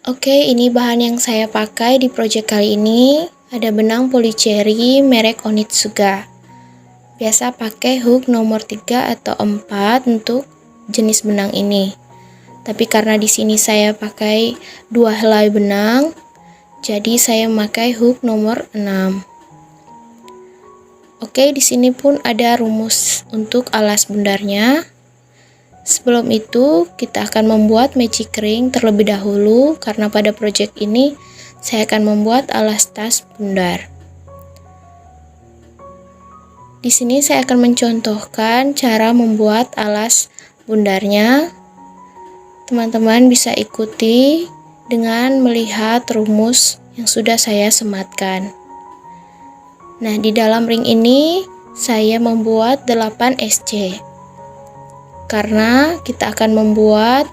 Oke, ini bahan yang saya pakai di project kali ini. Ada benang polycherry merek Onitsuga. Biasa pakai hook nomor 3 atau 4 untuk jenis benang ini. Tapi karena di sini saya pakai 2 helai benang, jadi saya memakai hook nomor 6. Oke, di sini pun ada rumus untuk alas bundarnya. Sebelum itu, kita akan membuat magic ring terlebih dahulu karena pada project ini saya akan membuat alas tas bundar. Di sini saya akan mencontohkan cara membuat alas bundarnya. Teman-teman bisa ikuti dengan melihat rumus yang sudah saya sematkan. Nah, di dalam ring ini saya membuat 8 SC. Karena kita akan membuat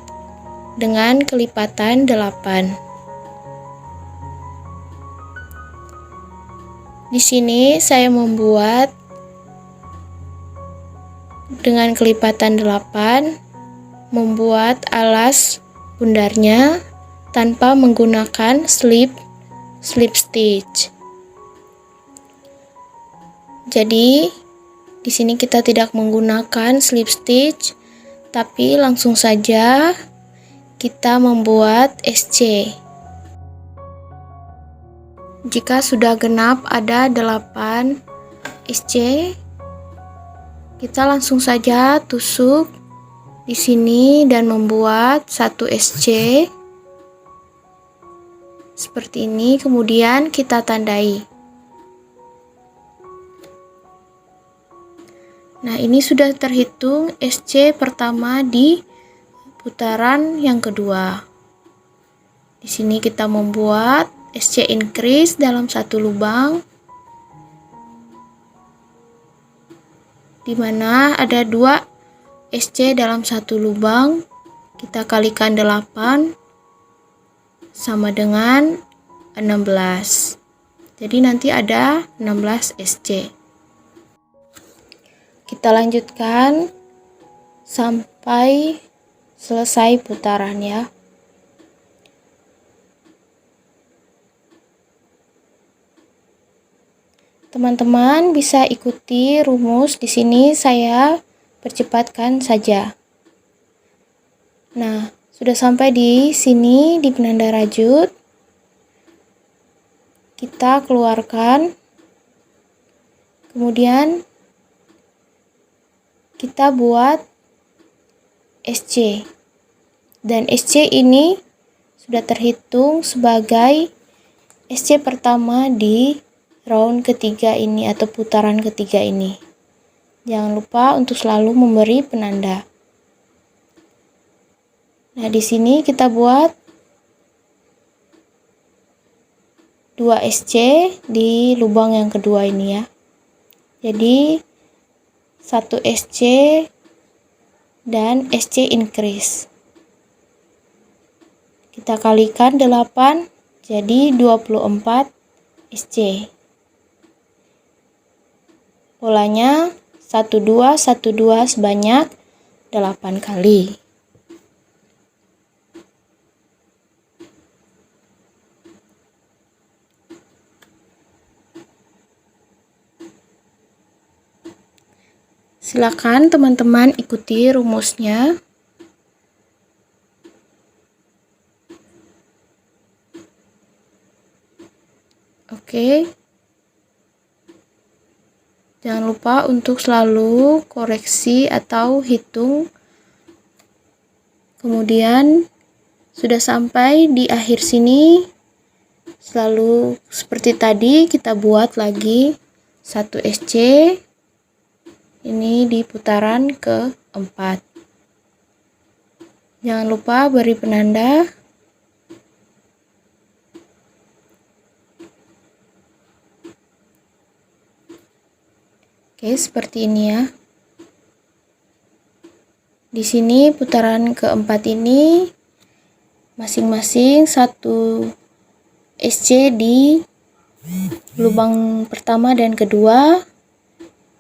dengan kelipatan 8. Di sini saya membuat dengan kelipatan 8, membuat alas bundarnya tanpa menggunakan slip stitch. Jadi, di sini kita tidak menggunakan slip stitch, tapi langsung saja kita membuat SC. Jika sudah genap ada 8 SC, kita langsung saja tusuk di sini dan membuat 1 SC seperti ini, kemudian kita tandai. Nah, ini sudah terhitung SC pertama di putaran yang kedua. Di sini kita membuat SC increase dalam satu lubang, di mana ada 2 SC dalam satu lubang. Kita kalikan 8 sama dengan 16. Jadi nanti ada 16 SC. Kita lanjutkan sampai selesai putaran ya. Teman-teman bisa ikuti rumus di sini, saya percepatkan saja. Nah, sudah sampai di sini di penanda rajut. Kita keluarkan. Kemudian kita buat SC. Dan SC ini sudah terhitung sebagai SC pertama di round ketiga ini atau putaran ketiga ini. Jangan lupa untuk selalu memberi penanda. Nah, di sini kita buat 2 SC di lubang yang kedua ini ya. Jadi 1 SC dan SC increase. Kita kalikan 8 jadi 24 SC. Polanya 1 2 1 2 sebanyak 8 kali. Silakan teman-teman ikuti rumusnya. Oke. Jangan lupa untuk selalu koreksi atau hitung. Kemudian sudah sampai di akhir sini. Selalu seperti tadi kita buat lagi 1 SC. Ini di putaran keempat. Jangan lupa beri penanda. Oke, seperti ini ya. Di sini putaran keempat ini masing-masing 1 SC di lubang pertama dan kedua.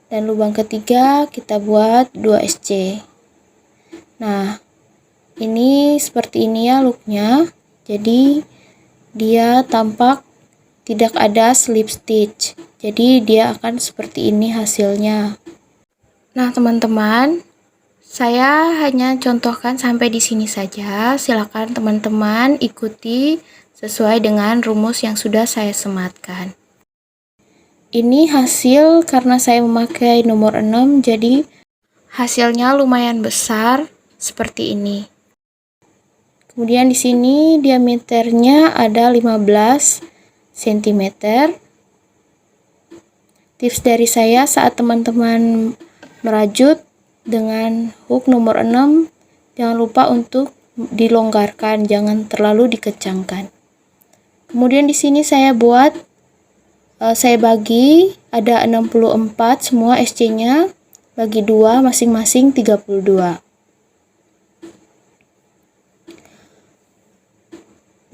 Dan lubang ketiga kita buat 2 SC. Nah, ini seperti ini ya looknya. Jadi dia tampak tidak ada slip stitch. Jadi dia akan seperti ini hasilnya. Nah, teman-teman, saya hanya contohkan sampai di sini saja. Silakan teman-teman ikuti sesuai dengan rumus yang sudah saya sematkan. Ini hasil karena saya memakai nomor 6, jadi hasilnya lumayan besar seperti ini. Kemudian di sini diameternya ada 15 cm. Tips dari saya saat teman-teman merajut dengan hook nomor 6, jangan lupa untuk dilonggarkan, jangan terlalu dikencangkan. Kemudian di sini saya bagi ada 64 semua SC-nya, bagi 2 masing-masing 32.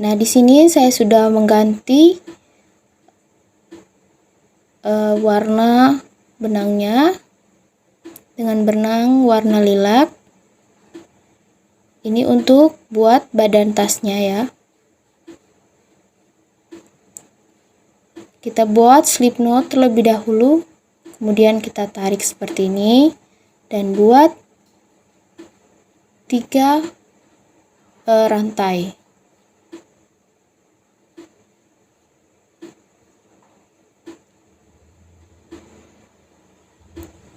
Nah, di sini saya sudah mengganti warna benangnya dengan benang warna lilac. Ini untuk buat badan tasnya ya. Kita buat slip knot terlebih dahulu, kemudian kita tarik seperti ini dan buat 3 rantai.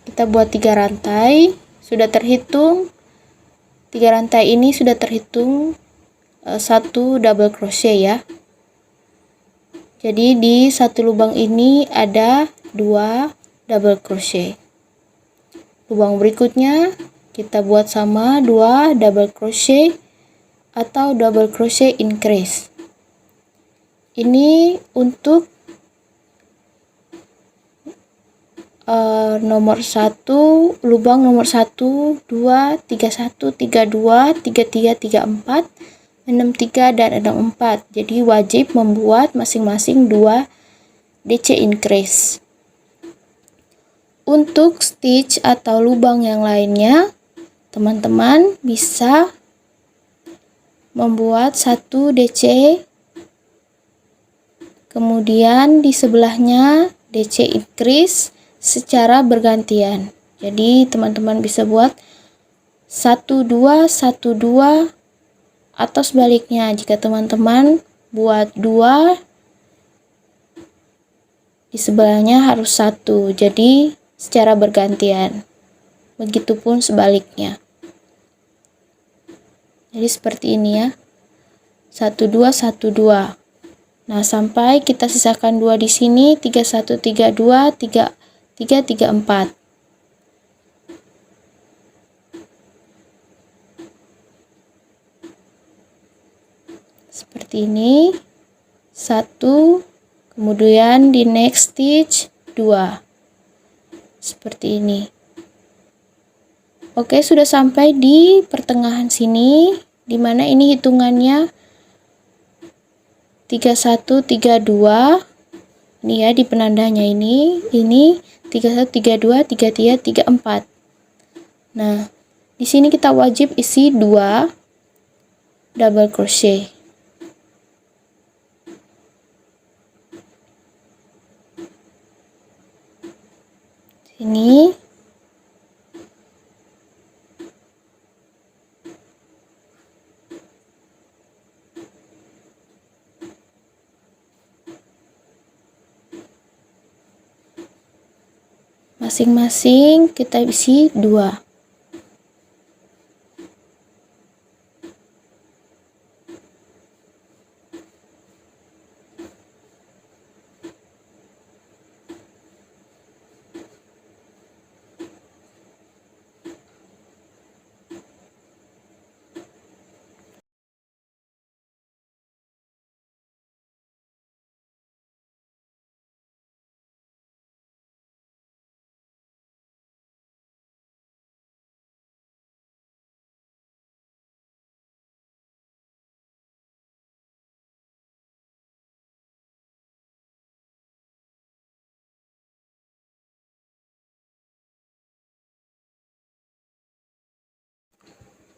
Kita buat 3 rantai, sudah terhitung 3 rantai ini sudah terhitung 1 double crochet ya. Jadi di satu lubang ini ada 2 double crochet. Lubang berikutnya kita buat sama 2 double crochet atau double crochet increase. Ini untuk nomor 1, lubang nomor 1, 2, 31, 32, 33, 34, 63 dan 64. Jadi wajib membuat masing-masing 2 DC increase. Untuk stitch atau lubang yang lainnya, teman-teman bisa membuat 1 DC, kemudian di sebelahnya DC increase secara bergantian. Jadi teman-teman bisa buat 1 2 1 2 atau sebaliknya. Jika teman-teman buat 2, di sebelahnya harus 1. Jadi secara bergantian. Begitupun sebaliknya. Jadi seperti ini ya. 1 2 1 2. Nah, sampai kita sisakan 2 di sini, 3 1 3 2 3 3 3 4. Seperti ini. 1, kemudian di next stitch 2. Seperti ini. Oke, sudah sampai di pertengahan sini, dimana ini hitungannya 31 32. Ini ya, di penandanya ini 31 32 33 34. Nah, di sini kita wajib isi 2 double crochet. Ini masing-masing kita isi 2.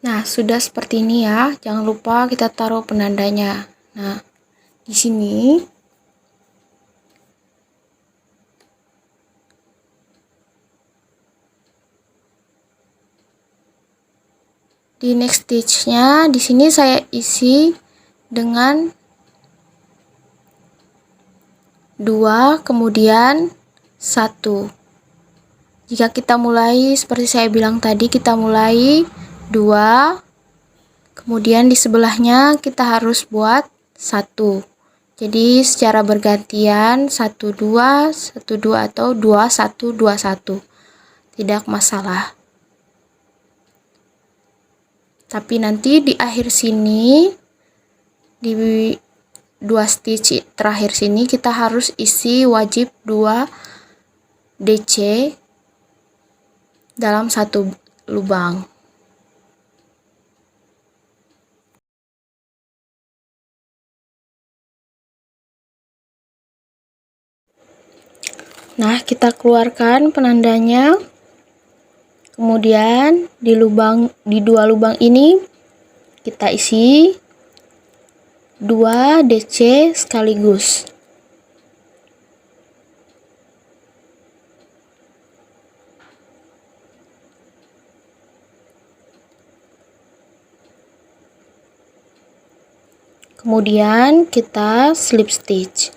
Nah, sudah seperti ini ya. Jangan lupa kita taruh penandanya. Nah, di sini di next stitch-nya di sini saya isi dengan 2 kemudian 1. Jika kita mulai seperti saya bilang tadi, kita mulai 2, kemudian di sebelahnya kita harus buat 1. Jadi secara bergantian 1 2 1 2 atau 2 1 2 1. Tidak masalah. Tapi nanti di akhir sini di 2 stitch terakhir sini kita harus isi wajib 2 DC dalam satu lubang. Nah, kita keluarkan penandanya. Kemudian di 2 lubang ini kita isi 2 DC sekaligus. Kemudian kita slip stitch.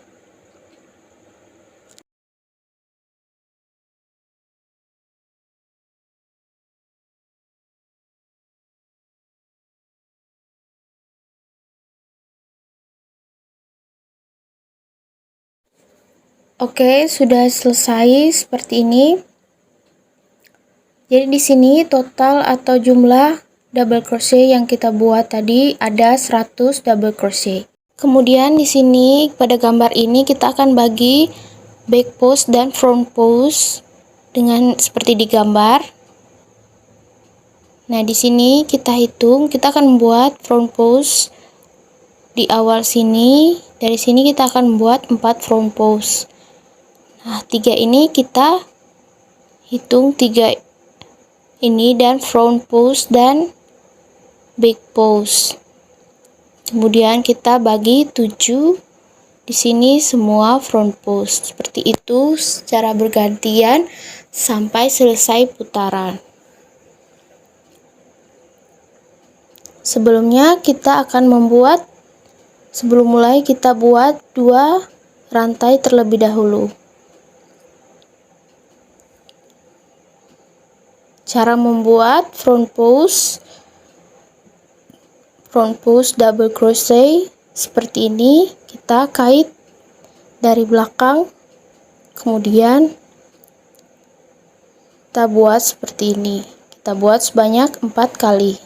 Oke, sudah selesai seperti ini. Jadi di sini total atau jumlah double crochet yang kita buat tadi ada 100 double crochet. Kemudian di sini pada gambar ini kita akan bagi back post dan front post dengan seperti di gambar. Nah, di sini kita hitung, kita akan membuat front post di awal sini. Dari sini kita akan membuat 4 front post. Nah, 3 ini kita hitung 3 ini dan front post dan back post. Kemudian kita bagi 7 di sini semua front post. Seperti itu secara bergantian sampai selesai putaran. Sebelumnya sebelum mulai kita buat 2 rantai terlebih dahulu. Cara membuat front post double crochet seperti ini. Kita kait dari belakang, kemudian kita buat seperti ini. Kita buat sebanyak 4 kali.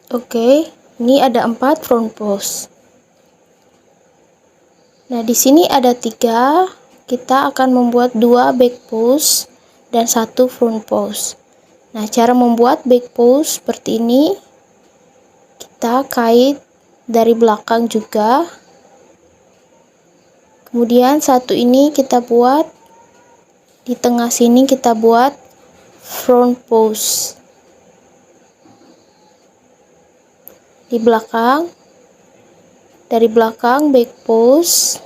Oke, ini ada 4 front post. Nah, di sini ada 3. Kita akan membuat 2 back post dan 1 front post. Nah, cara membuat back post seperti ini. Kita kait dari belakang juga. Kemudian satu ini kita buat di tengah sini, kita buat front post. Di belakang, dari belakang back post.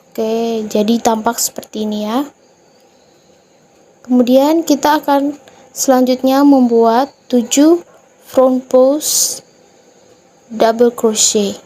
Oke, jadi tampak seperti ini ya. Kemudian kita akan selanjutnya membuat 7 front post double crochet.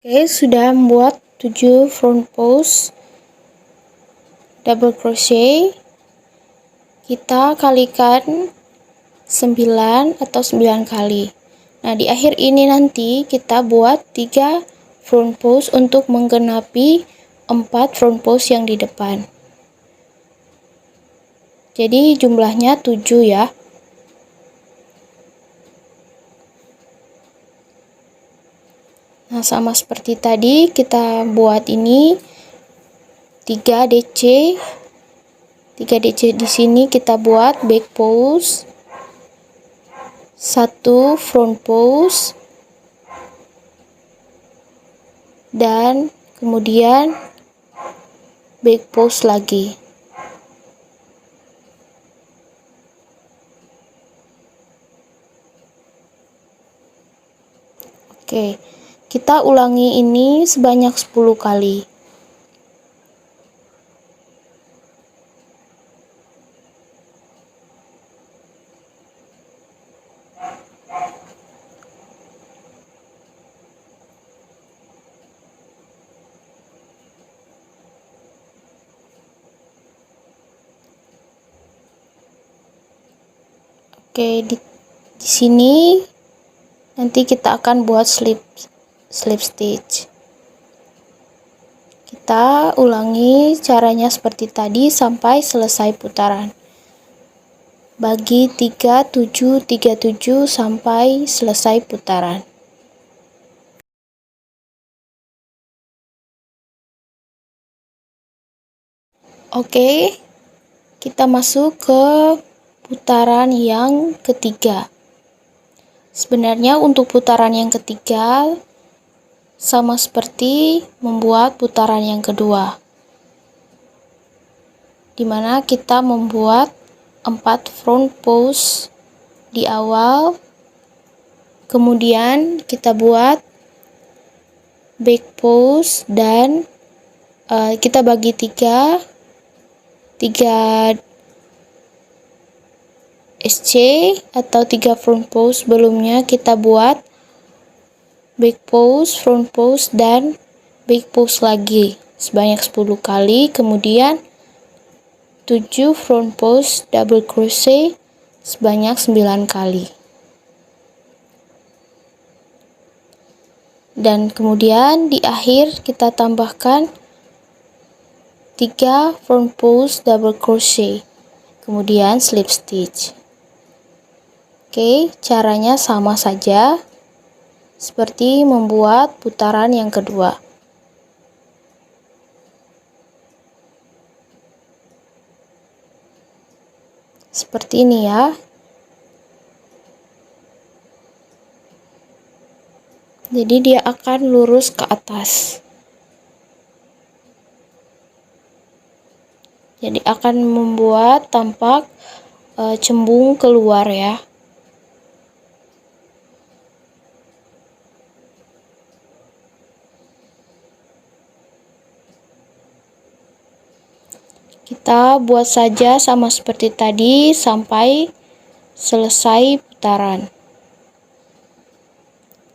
Oke, sudah membuat 7 front post double crochet. Kita kalikan 9 atau 9 kali. Nah, di akhir ini nanti kita buat 3 front post untuk menggenapi 4 front post yang di depan. Jadi jumlahnya 7 ya. Nah, sama seperti tadi kita buat ini 3 DC. 3 DC di sini kita buat back post, 1 front post, dan kemudian back post lagi. Oke, kita ulangi ini sebanyak 10 kali. Oke, di sini nanti kita akan buat slip stitch. Kita ulangi caranya seperti tadi sampai selesai putaran. Bagi 3, 7, 3, 7 sampai selesai putaran. Oke, kita masuk ke putaran yang ketiga. Sebenarnya untuk putaran yang ketiga sama seperti membuat putaran yang kedua, dimana kita membuat 4 front post di awal, kemudian kita buat back post dan kita bagi 3 SC atau 3 front post. Sebelumnya kita buat back post, front post, dan back post lagi sebanyak 10 kali, kemudian 7 front post double crochet sebanyak 9 kali. Dan kemudian di akhir kita tambahkan 3 front post double crochet, kemudian slip stitch. Oke, caranya sama saja seperti membuat putaran yang kedua. Seperti ini ya. Jadi dia akan lurus ke atas. Jadi akan membuat tampak cembung keluar ya. Kita buat saja sama seperti tadi sampai selesai putaran.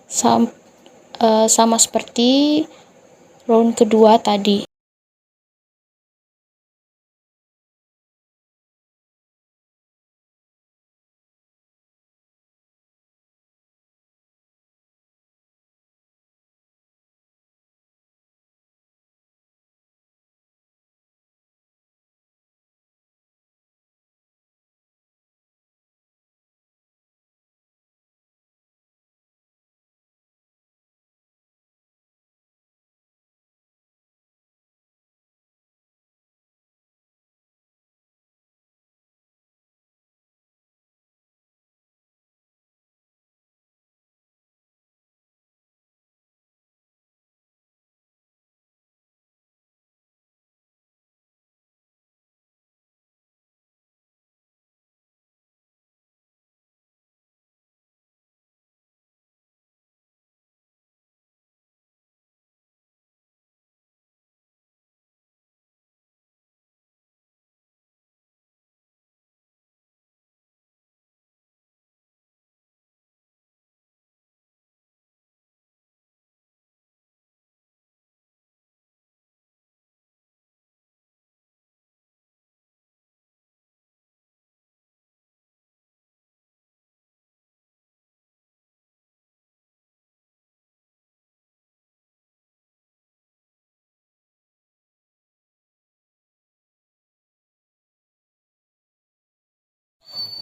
Sama seperti round kedua tadi.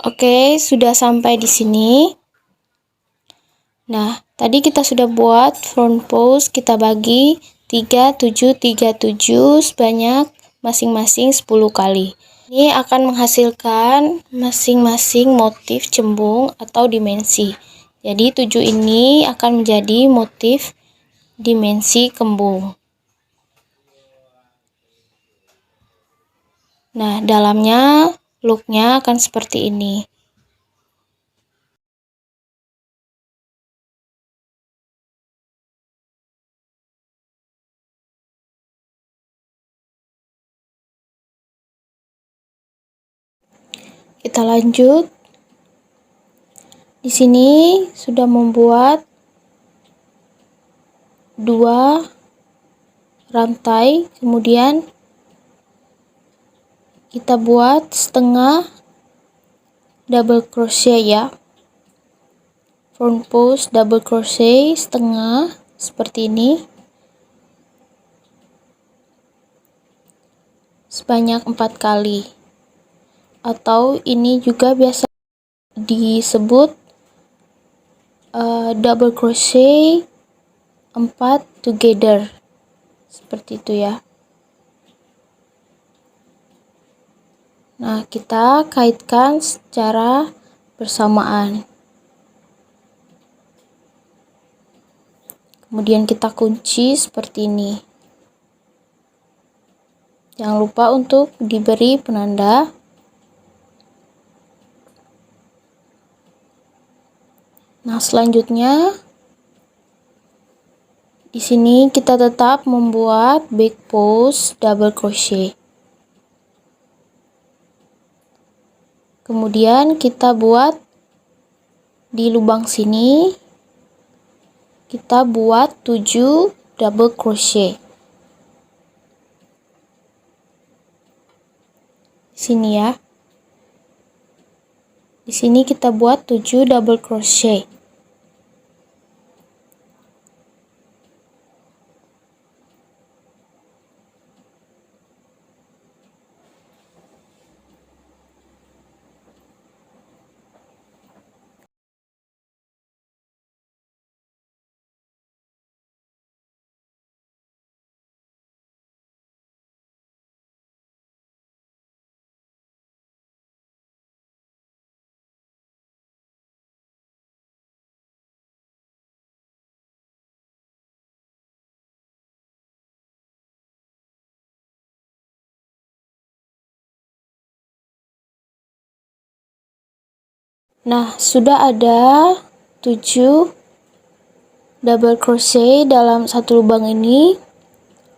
Oke, sudah sampai di sini. Nah, tadi kita sudah buat front post, kita bagi 3, 7, 3, 7 sebanyak masing-masing 10 kali. Ini akan menghasilkan masing-masing motif cembung atau dimensi. Jadi 7 ini akan menjadi motif dimensi kembung. Nah, dalamnya looknya akan seperti ini. Kita lanjut. Di sini sudah membuat 2 rantai, kemudian kita buat setengah double crochet ya. Front post double crochet setengah seperti ini. Sebanyak 4 kali. Atau ini juga biasa disebut double crochet 4 together. Seperti itu ya. Nah, kita kaitkan secara bersamaan. Kemudian kita kunci seperti ini. Jangan lupa untuk diberi penanda. Nah, selanjutnya di sini kita tetap membuat back post double crochet. Kemudian kita buat di lubang sini, kita buat 7 double crochet. Di sini ya. Di sini kita buat 7 double crochet. Nah, sudah ada 7 double crochet dalam satu lubang ini.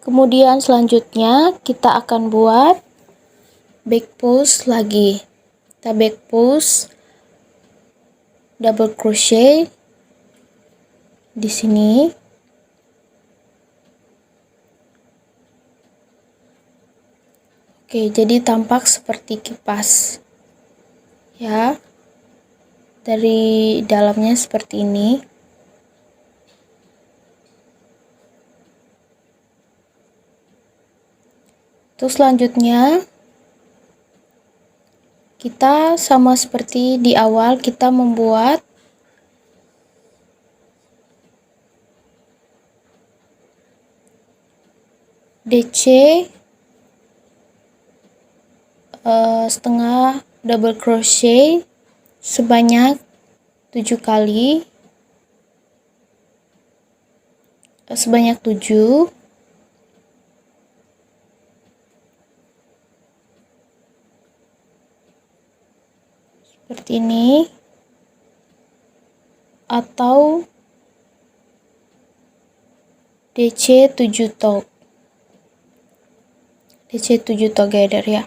Kemudian selanjutnya kita akan buat back post lagi. Kita back post double crochet di sini. Oke, jadi tampak seperti kipas. Ya. Dari dalamnya seperti ini. Terus selanjutnya kita sama seperti di awal, kita membuat DC setengah double crochet sebanyak 7 kali, sebanyak 7. Seperti ini, atau DC 7 top, DC 7 together ya,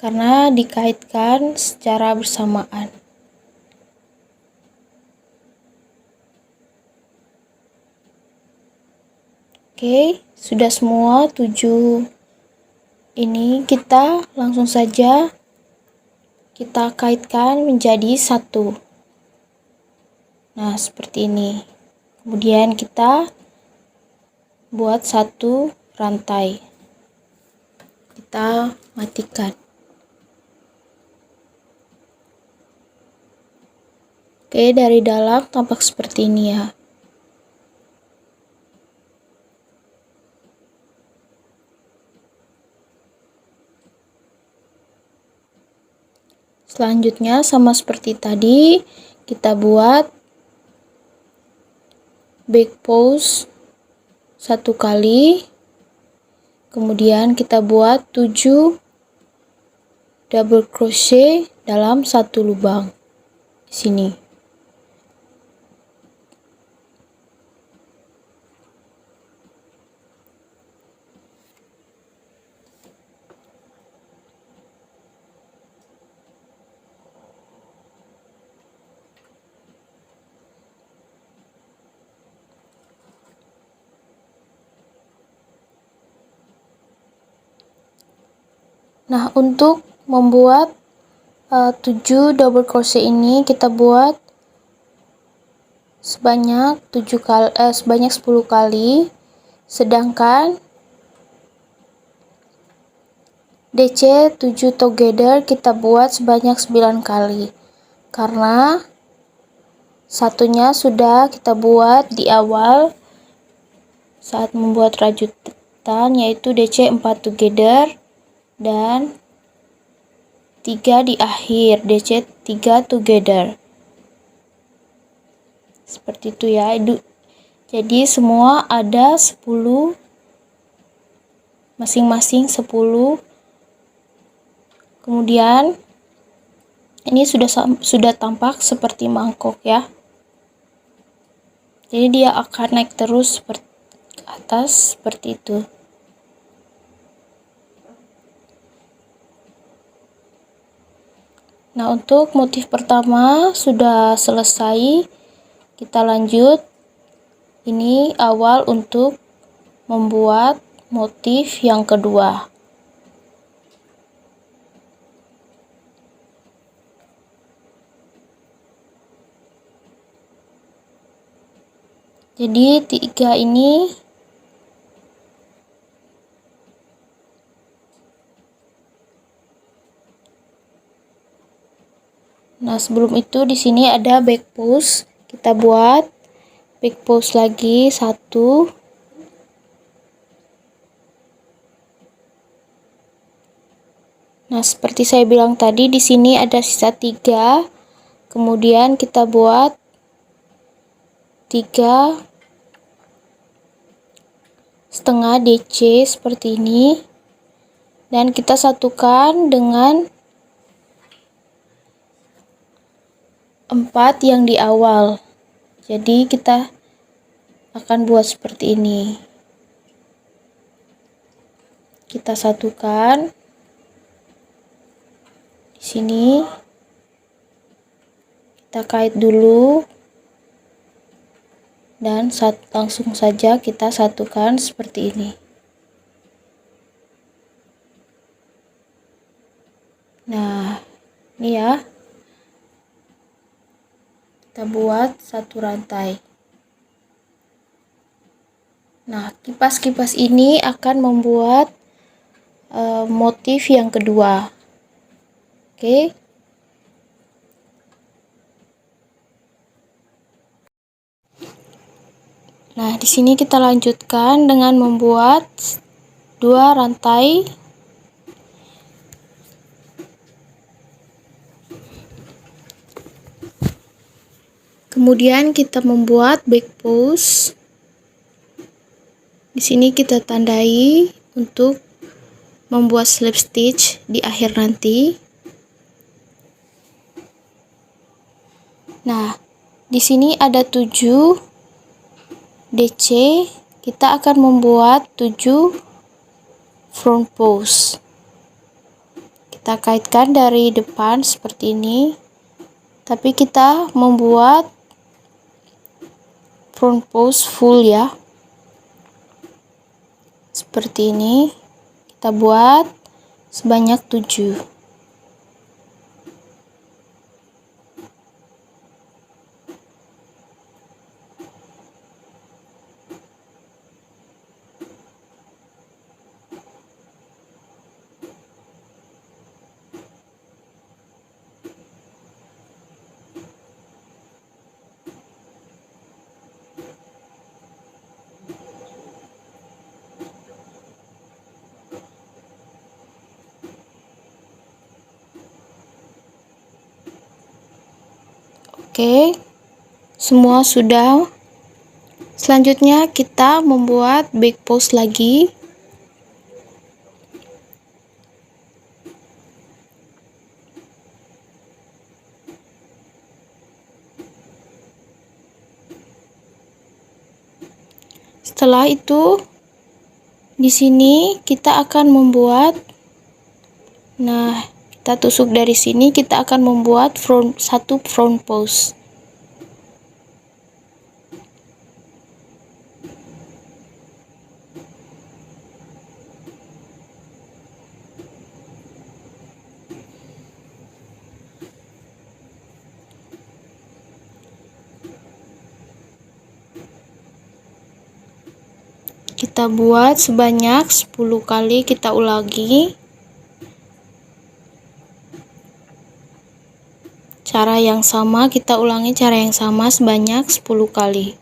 karena dikaitkan secara bersamaan. Oke, sudah semua 7 ini, kita langsung saja kita kaitkan menjadi satu. Nah, seperti ini. Kemudian kita buat satu rantai. Kita matikan. Oke, dari dalam tampak seperti ini ya. Selanjutnya sama seperti tadi, kita buat back post 1 kali, kemudian kita buat 7 double crochet dalam 1 lubang di sini. Nah, untuk membuat 7 double crochet ini kita buat sebanyak 10 kali, sedangkan DC 7 together kita buat sebanyak 9 kali, karena satunya sudah kita buat di awal saat membuat rajutan, yaitu DC 4 together dan 3 di akhir, DC 3 together. Seperti itu ya. Jadi semua ada 10, masing-masing 10. Kemudian ini sudah tampak seperti mangkok ya. Jadi dia akan naik terus seperti ke atas seperti itu. Nah, untuk motif pertama sudah selesai. Kita lanjut. Ini awal untuk membuat motif yang kedua. Jadi 3 ini nah, sebelum itu di sini ada back post. Kita buat back post lagi 1. Nah, seperti saya bilang tadi, di sini ada sisa 3. Kemudian kita buat 3 setengah DC seperti ini. Dan kita satukan dengan 4 yang di awal. Jadi kita akan buat seperti ini. Kita satukan di sini. Kita kait dulu dan langsung saja kita satukan seperti ini. Nah, ini ya. Kita buat 1 rantai. Nah, kipas-kipas ini akan membuat motif yang kedua. Oke. Nah, di sini kita lanjutkan dengan membuat 2 rantai. Kemudian kita membuat back post. Di sini kita tandai untuk membuat slip stitch di akhir nanti. Nah, di sini ada 7 DC. Kita akan membuat 7 front post. Kita kaitkan dari depan seperti ini. Tapi kita membuat front post full ya. Seperti ini. Kita buat sebanyak 7. Oke, semua sudah. Selanjutnya kita membuat back post lagi. Setelah itu di sini kita akan membuat, kita tusuk dari sini, kita akan membuat satu front post. Kita buat sebanyak 10 kali, kita ulangi. Cara yang sama, kita ulangi cara yang sama sebanyak 10 kali.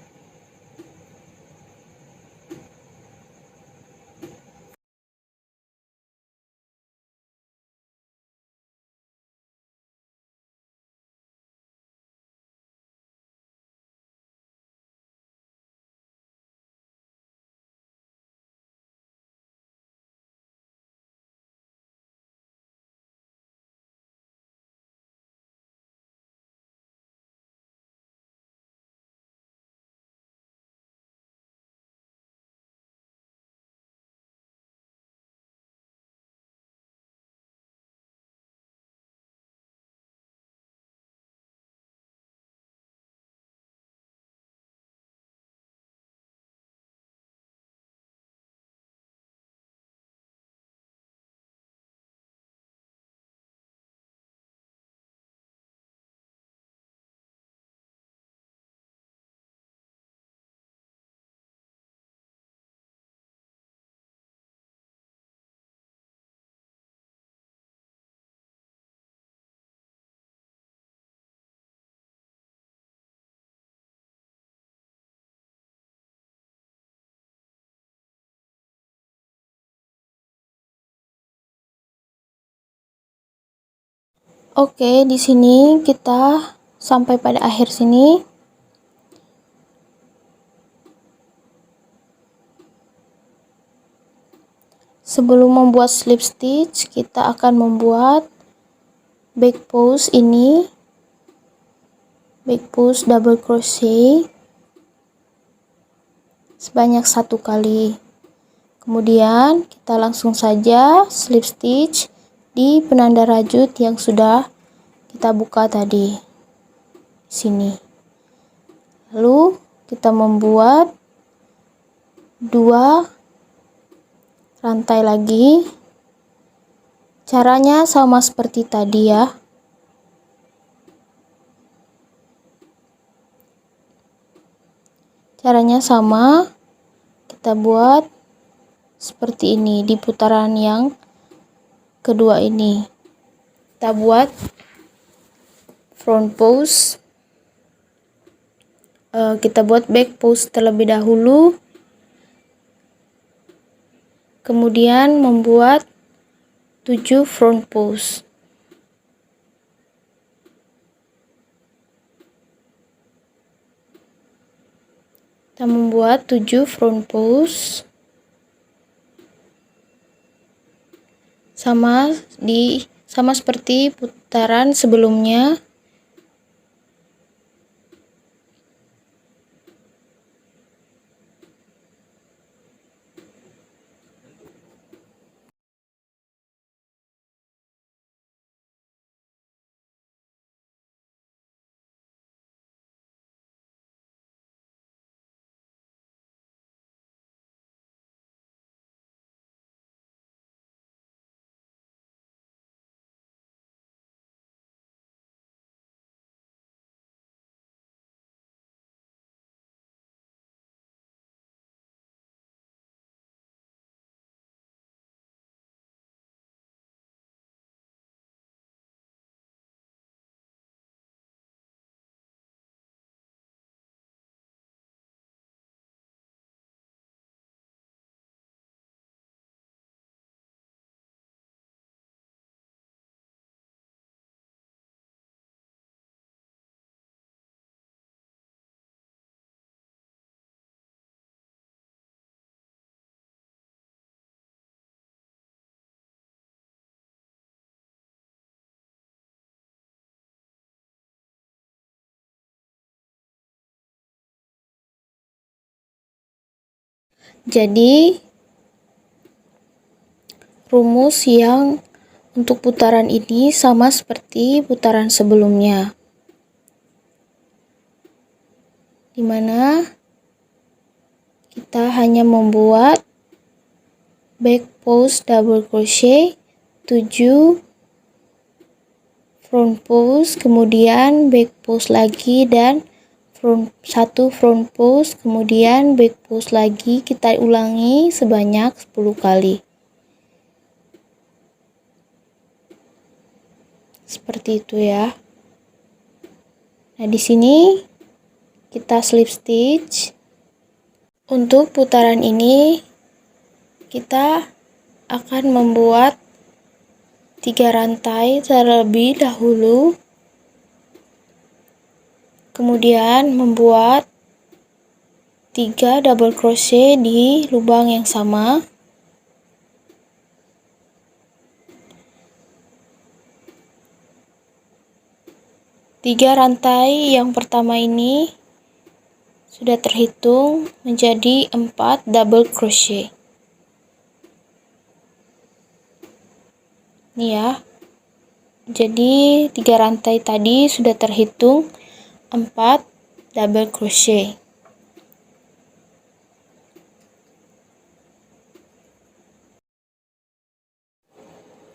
Oke, di sini kita sampai pada akhir sini. Sebelum membuat slip stitch, kita akan membuat back post ini. Back post double crochet sebanyak 1 kali. Kemudian kita langsung saja slip stitch di penanda rajut yang sudah kita buka tadi sini. Lalu kita membuat 2 rantai lagi. Caranya sama seperti tadi ya. Caranya sama, kita buat seperti ini di putaran yang kedua ini. Kita buat front post, kita buat back post terlebih dahulu, kemudian membuat 7 front post. Kita membuat 7 front post sama seperti putaran sebelumnya. Jadi, rumus yang untuk putaran ini sama seperti putaran sebelumnya, di mana kita hanya membuat back post double crochet 7, front post, kemudian back post lagi, dan satu front post, kemudian back post lagi. Kita ulangi sebanyak 10 kali. Seperti itu ya. Nah, di sini kita slip stitch. Untuk putaran ini kita akan membuat 3 rantai terlebih dahulu, kemudian membuat 3 double crochet di lubang yang sama, tiga rantai yang pertama ini sudah terhitung menjadi 4 double crochet. Ini ya. Jadi 3 rantai tadi sudah terhitung 4 double crochet.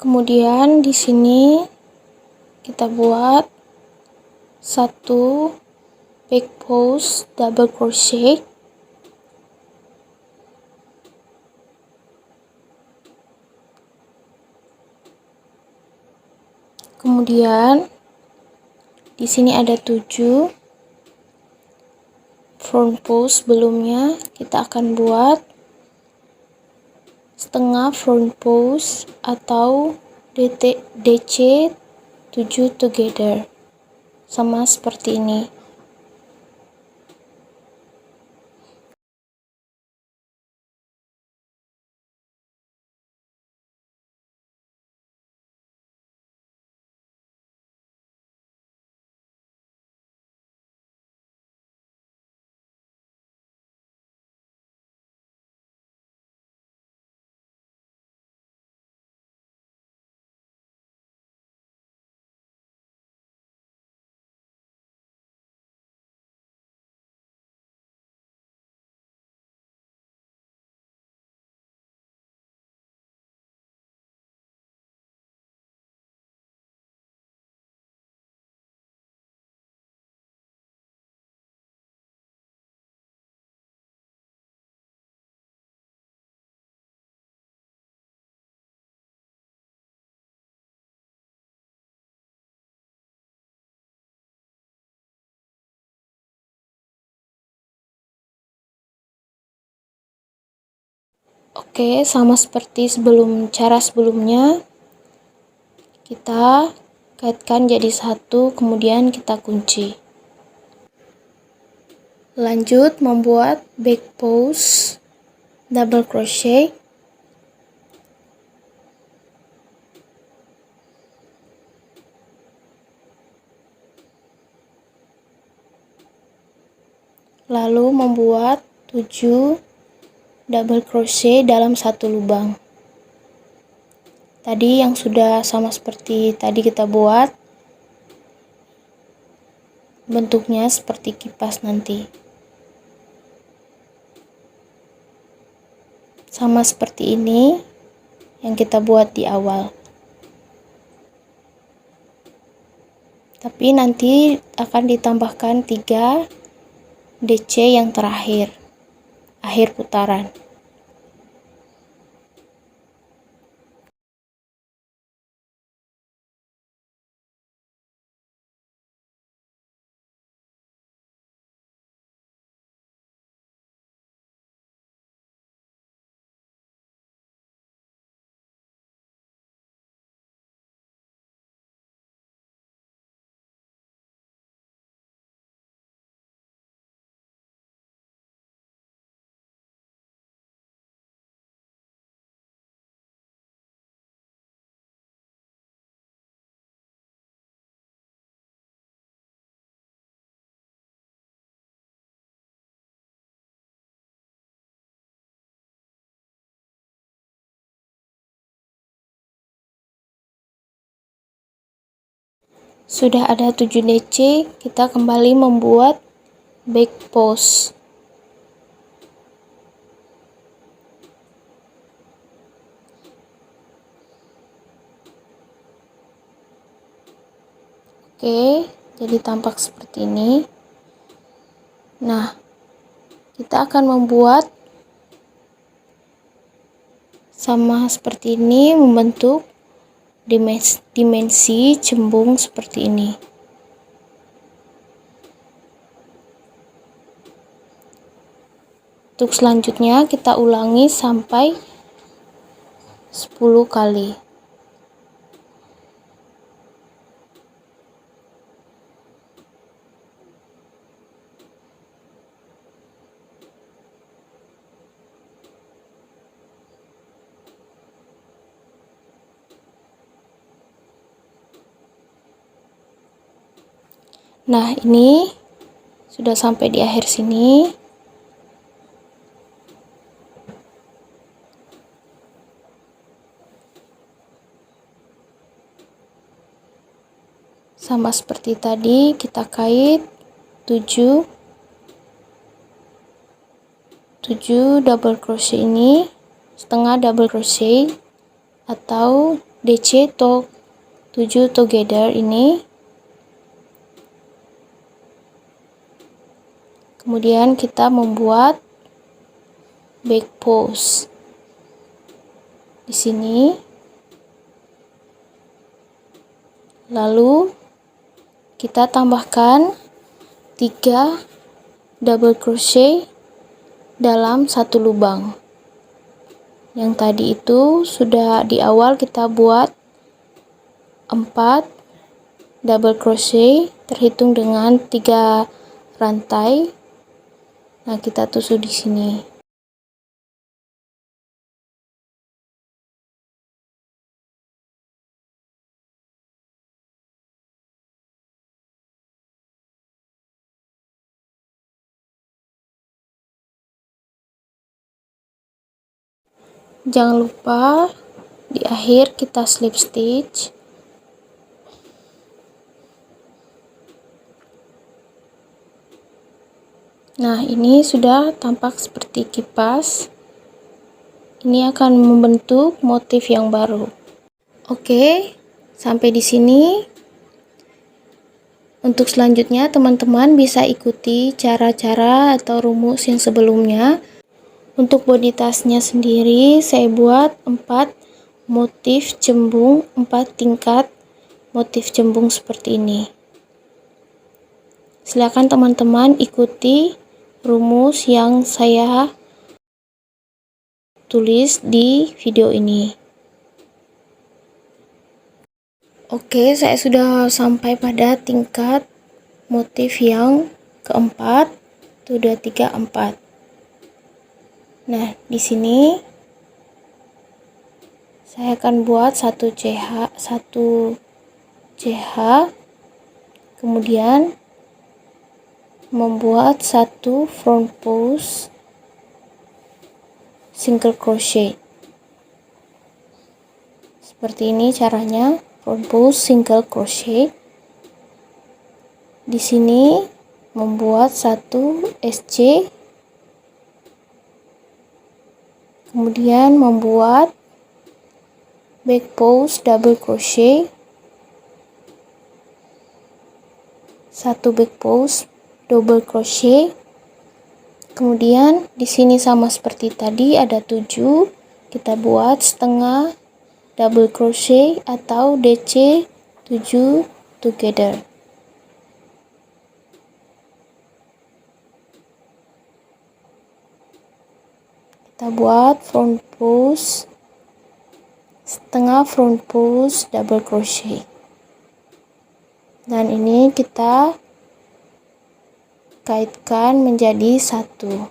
Kemudian di sini kita buat 1 back post double crochet, kemudian di sini ada 7 front post. Sebelumnya kita akan buat setengah front post atau DC 7 together, sama seperti ini. Oke, sama seperti cara sebelumnya, kita kaitkan jadi satu, kemudian kita kunci. Lanjut membuat back post double crochet, lalu membuat 7 double crochet dalam satu lubang. Tadi yang sudah sama seperti tadi kita buat, bentuknya seperti kipas nanti. Sama seperti ini yang kita buat di awal. Tapi nanti akan ditambahkan 3 DC yang terakhir, akhir putaran. Sudah ada 7 DC, kita kembali membuat back post. Oke, jadi tampak seperti ini. Nah, kita akan membuat sama seperti ini, membentuk dimensi cembung seperti ini. Untuk selanjutnya kita ulangi sampai 10 kali. Nah, ini sudah sampai di akhir sini. Sama seperti tadi, kita kait 7 double crochet ini, setengah double crochet atau DC 7 together ini. Kemudian kita membuat back post di sini. Lalu kita tambahkan 3 double crochet dalam satu lubang. Yang tadi itu sudah di awal kita buat 4 double crochet terhitung dengan 3 rantai. Nah, kita tusuk di sini. Jangan lupa di akhir kita slip stitch. Nah, ini sudah tampak seperti kipas. Ini akan membentuk motif yang baru. Oke, sampai di sini. Untuk selanjutnya, teman-teman bisa ikuti cara-cara atau rumus yang sebelumnya. Untuk body tasnya sendiri, saya buat 4 motif cembung, 4 tingkat motif cembung seperti ini. Silakan teman-teman ikuti rumus yang saya tulis di video ini. Oke, saya sudah sampai pada tingkat motif yang keempat. 1, 2, 3, 4. Nah, di sini saya akan buat 1 CH, kemudian membuat 1 front post single crochet. Seperti ini caranya, front post single crochet. Di sini membuat 1 SC, kemudian membuat back post double crochet, 1 back post double crochet. Kemudian di sini sama seperti tadi ada 7, kita buat setengah double crochet atau DC 7 together. Kita buat front post, setengah front post double crochet. Dan ini kita kaitkan menjadi satu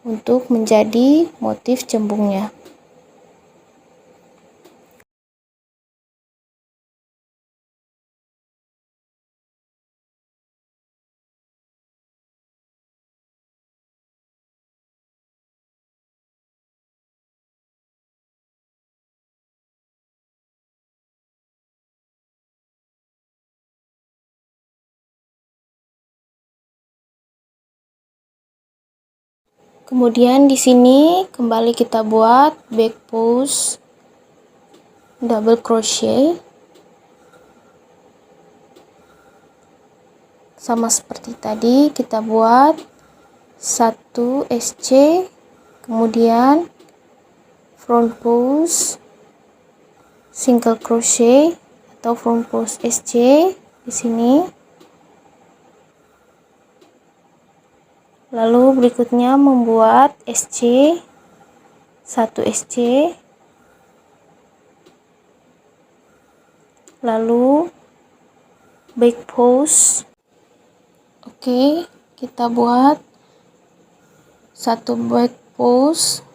untuk menjadi motif cembungnya. Kemudian di sini kembali kita buat back post double crochet sama seperti tadi. Kita buat 1 SC, kemudian front post single crochet atau front post SC di sini. Lalu berikutnya membuat SC 1 SC, lalu back post. Oke, kita buat 1 back post.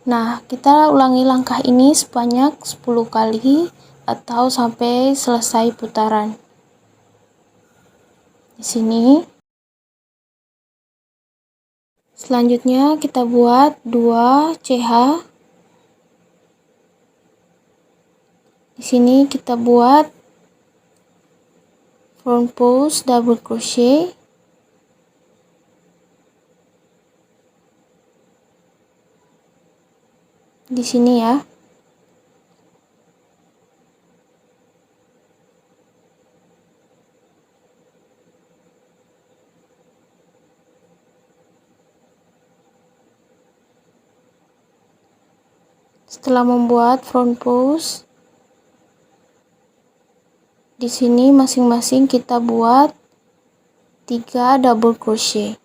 Nah, kita ulangi langkah ini sebanyak 10 kali atau sampai selesai putaran. Di sini. Selanjutnya kita buat 2 CH. Di sini kita buat front post double crochet. Di sini ya. Setelah membuat front post, di sini masing-masing kita buat 3 double crochet.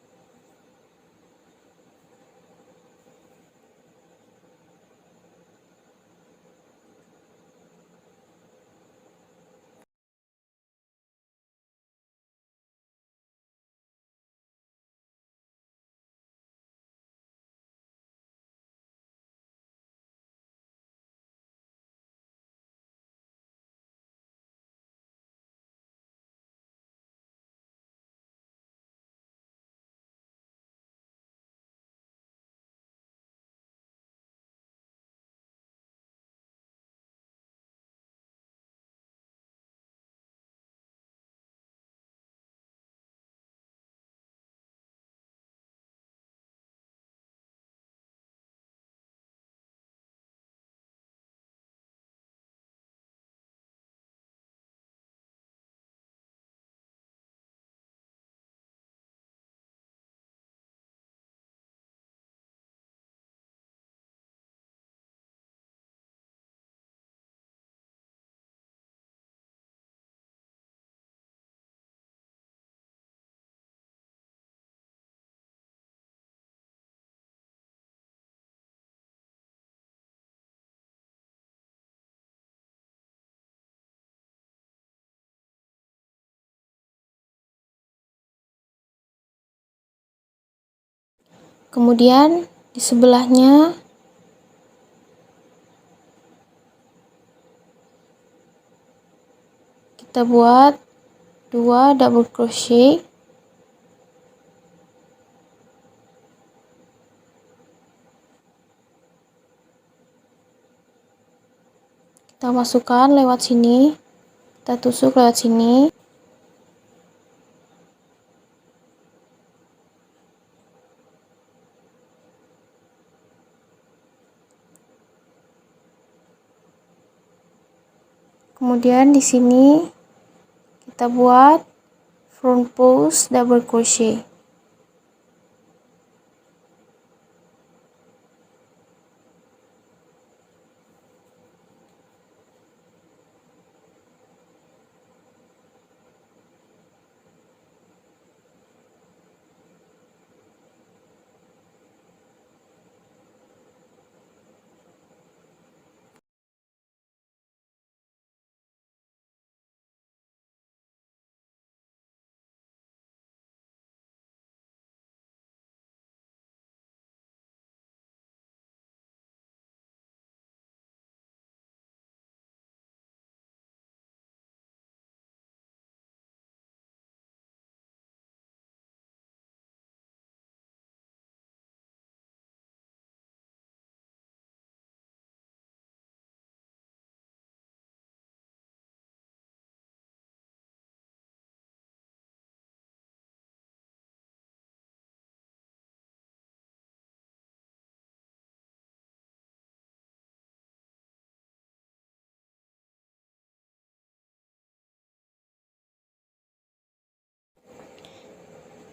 Kemudian di sebelahnya kita buat 2 double crochet. Kita masukkan lewat sini, kita tusuk lewat sini. Kemudian di sini kita buat front post double crochet.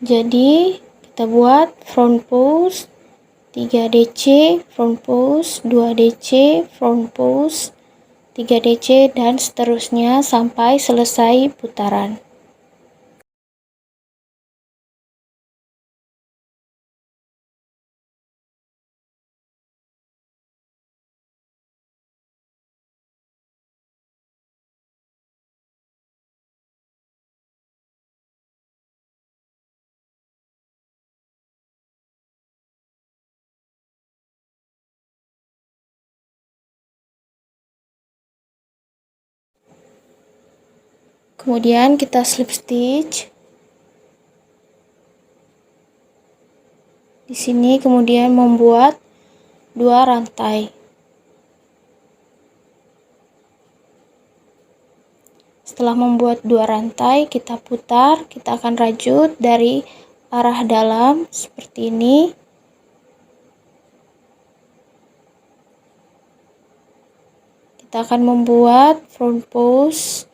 Jadi kita buat front post 3 DC, front post 2 DC, front post 3 DC, dan seterusnya sampai selesai putaran. Kemudian kita slip stitch. Di sini kemudian membuat 2 rantai. Setelah membuat 2 rantai, kita putar, kita akan rajut dari arah dalam seperti ini. Kita akan membuat front post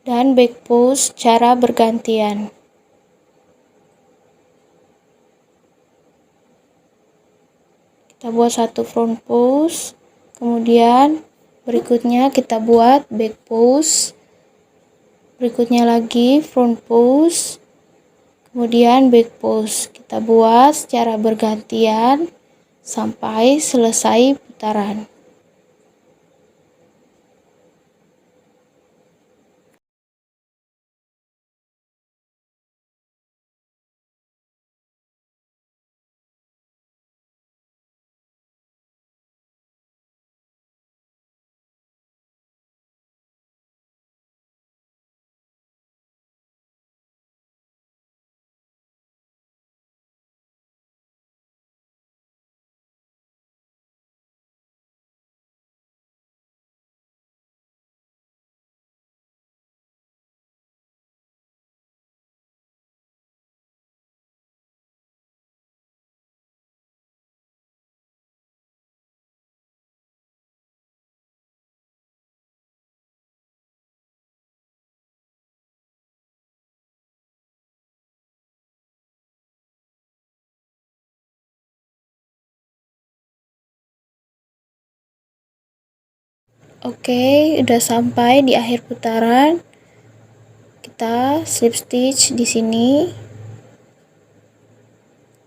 dan back post secara bergantian. Kita buat satu front post, kemudian berikutnya kita buat back post, berikutnya lagi front post, kemudian back post. Kita buat secara bergantian sampai selesai putaran. Oke, udah sampai di akhir putaran. Kita slip stitch di sini.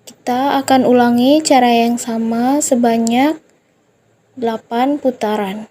Kita akan ulangi cara yang sama sebanyak 8 putaran.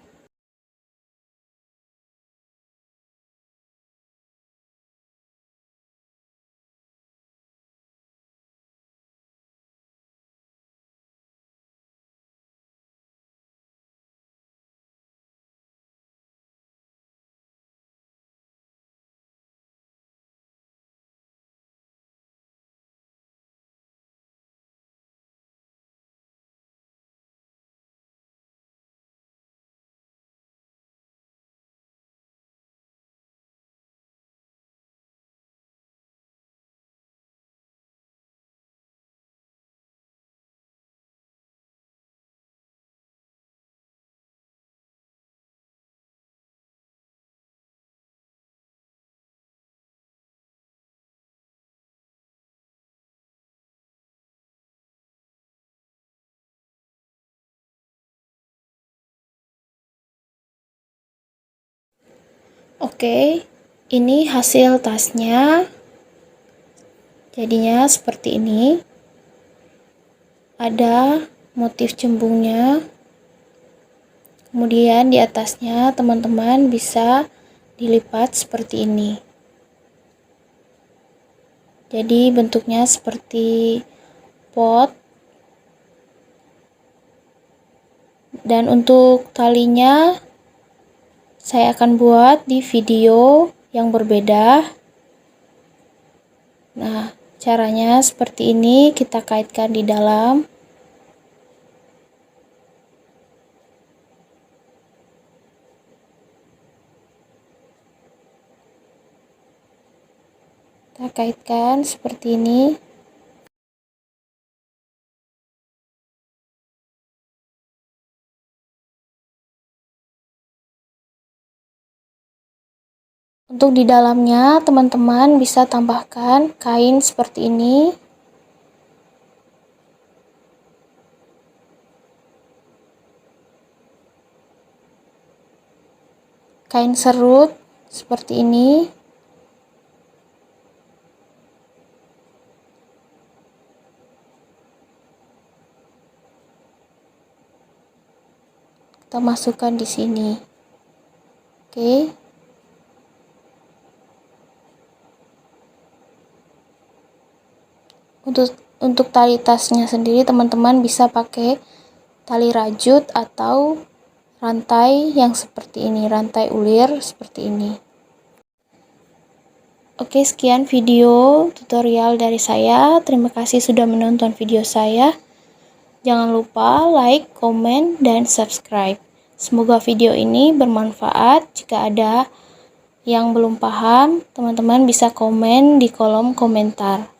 Oke, ini hasil tasnya. Jadinya seperti ini. Ada motif cembungnya. Kemudian di atasnya teman-teman bisa dilipat seperti ini. Jadi bentuknya seperti pot. Dan untuk talinya saya akan buat di video yang berbeda. Nah, caranya seperti ini, kita kaitkan di dalam. Kita kaitkan seperti ini. Untuk di dalamnya, teman-teman bisa tambahkan kain seperti ini. Kain serut seperti ini. Kita masukkan di sini. Oke. Untuk tali tasnya sendiri teman-teman bisa pakai tali rajut atau rantai yang seperti ini, rantai ulir seperti ini. Oke, sekian video tutorial dari saya. Terima kasih sudah menonton video saya. Jangan lupa like, komen, dan subscribe. Semoga video ini bermanfaat. Jika ada yang belum paham, teman-teman bisa komen di kolom komentar.